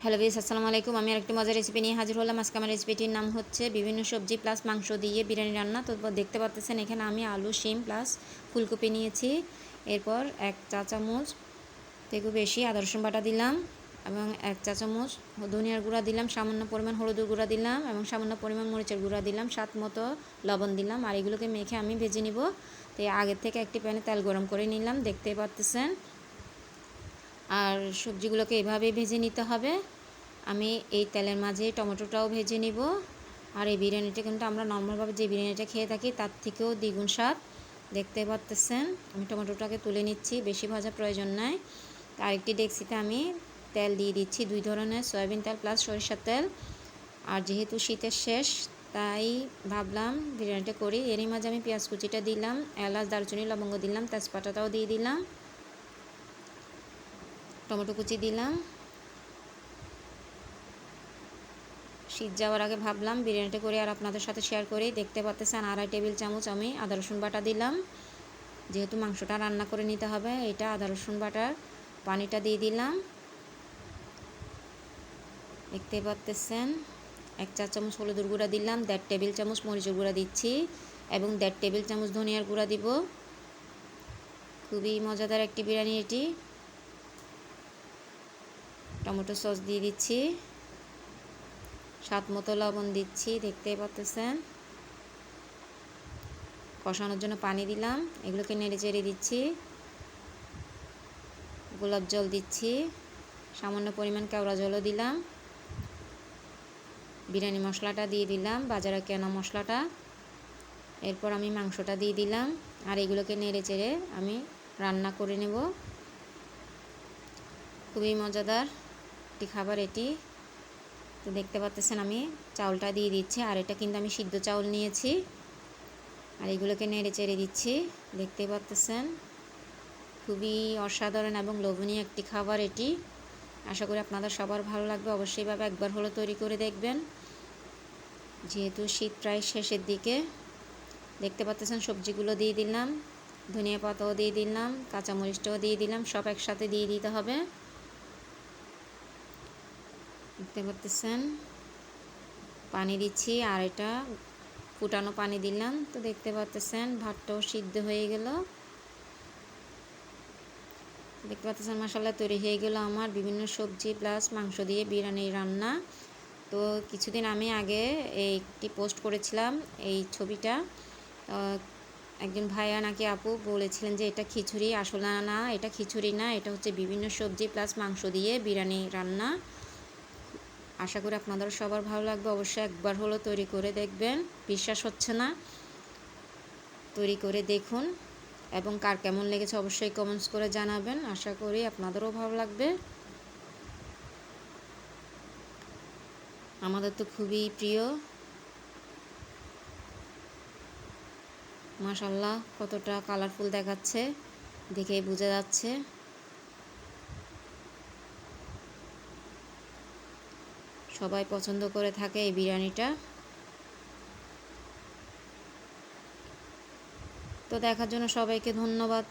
Hello viewers, আসসালামু আলাইকুম। আমি আরেকটি মজার রেসিপি নিয়ে হাজির হলাম। আজকে আমার রেসিপিটির নাম হচ্ছে বিভিন্ন সবজি প্লাস মাংস দিয়ে বিরিয়ানি রান্না। তো দেখতে পাচ্ছেন এখানে আমি আলু, শিম প্লাস ফুলকপি নিয়েছি। এরপর 1 চা চামচ থেকে বেশি আদা রসুন বাটা দিলাম এবং 1 চা চামচ ধনিয়ার গুঁড়া দিলাম, সামান্য পরিমাণ হলুদের গুঁড়া দিলাম এবং সামান্য পরিমাণ মরিচের গুঁড়া দিলাম, স্বাদ মতো লবণ দিলাম। আর এগুলোকে মেখে আমি ভেজে নিব। তো আগের থেকে একটি প্যানে তেল গরম করে নিলাম, দেখতেই পাচ্ছেন। আর সবজিগুলোকে এভাবেই ভেজে নিতে হবে। আমি এই তেলের মাঝে টমেটোটাও ভেজে নিব। আর এই বিরিয়ানিটা কিন্তু আমরা নর্মালভাবে যে বিরিয়ানিটা খেয়ে থাকি তার থেকেও দ্বিগুণ স্বাদ। দেখতে পাচ্ছেন আমি টমেটোটাকে তুলে নিচ্ছি, বেশি ভাজা প্রয়োজন নাই। আরেকটি ডেক্সিতে আমি তেল দিয়ে দিচ্ছি 2 ধরনের, সয়াবিন তেল প্লাস সরিষার তেল। আর যেহেতু শীতের শেষ তাই ভাবলাম বিরিয়ানিটা করি। এরই মাঝে আমি পেঁয়াজ কুচিটা দিলাম, এলাচ, দারুচিনি, লবঙ্গ দিলাম, তেজপাতাটাও দিয়ে দিলাম, টমেটো কুচি দিলাম। শীত যাওয়ার আগে ভাবলাম বিরিয়ানিটা করে আর আপনাদের সাথে শেয়ার করি। দেখতে পাচ্ছেন 2.5 টেবিল চামচ আমি আদা রসুন বাটা দিলাম। যেহেতু মাংসটা রান্না করে নিতে হবে, এটা আদা রসুন বাটার পানিটা দিয়ে দিলাম। দেখতে পাচ্ছেন 1 চা চামচ হলুদের গুঁড়া দিলাম, 1.5 টেবিল চামচ মরিচের গুঁড়া দিচ্ছি এবং 1.5 টেবিল চামচ ধনিয়ার গুঁড়া দিব। খুবই মজাদার একটি বিরিয়ানি এটি। টমেটো সস দিয়ে দিচ্ছি, স্বাদ মতো লবণ দিচ্ছি। দেখতেই পাচ্ছেন কষানোর জন্য পানি দিলাম, এগুলোকে নেড়ে চেড়ে দিচ্ছি। গোলাপ জল দিচ্ছি, সামান্য পরিমাণ কেওড়া জলও দিলাম। বিরিয়ানি মশলাটা দিয়ে দিলাম, বাজারে কেনা মশলাটা। এরপর আমি মাংসটা দিয়ে দিলাম আর এগুলোকে নেড়ে চেড়ে আমি রান্না করে নেব। খুবই মজাদার একটি খাবার এটি। তো দেখতে পাচ্ছেন আমি চাউলটা দিয়ে দিচ্ছি, আর এটা কিন্তু আমি সিদ্ধ চাউল নিয়েছি। আর এগুলোকে নেড়ে চেড়ে দিচ্ছি। দেখতে পাচ্ছেন খুবই অসাধারণ এবং লোভনীয় একটি খাবার এটি। আশা করি আপনাদের সবার ভালো লাগবে। অবশ্যই ভাবে একবার হলো তৈরি করে দেখবেন, যেহেতু শীত প্রায় শেষের দিকে। দেখতে পাচ্ছেন সবজিগুলো দিয়ে দিলাম, ধনিয়া পাতাও দিয়ে দিলাম, কাঁচামরিচটাও দিয়ে দিলাম, সব একসাথে দিয়ে দিতে হবে। দেখতে পাচ্ছেন পানি দিচ্ছি, আর এটা ফুটানো পানি দিলাম। তো দেখতে পাচ্ছেন ভাতটাও সিদ্ধ হয়ে গেল। দেখতে পাচ্ছেন মাশাআল্লাহ তৈরি হয়ে গেল আমার বিভিন্ন সবজি প্লাস মাংস দিয়ে বিরিয়ানি রান্না। তো কিছুদিন আমি আগে একটি পোস্ট করেছিলাম এই ছবিটা। একজন ভাইয়া নাকি আপু বলেছিলেন যে এটা খিচুড়ি। আসলে না, এটা খিচুড়ি না, এটা হচ্ছে বিভিন্ন সবজি প্লাস মাংস দিয়ে বিরিয়ানি রান্না। আশা করি আপনাদের সবার ভালো লাগবে। অবশ্যই একবার হলো তৈরি করে দেখবেন। বিশ্বাস হচ্ছে না, তৈরি করে দেখুন এবং কার কেমন লেগেছে অবশ্যই কমেন্টস করে জানাবেন। আশা করি আপনাদেরও ভালো লাগবে। আমাদের তো খুবই প্রিয়। মাশাআল্লাহ কতটা কালারফুল দেখাচ্ছে, দেখেই বোঝা যাচ্ছে। সবাই পছন্দ করে থাকে এই বিরিয়ানিটা। তো দেখার জন্য সবাইকে ধন্যবাদ।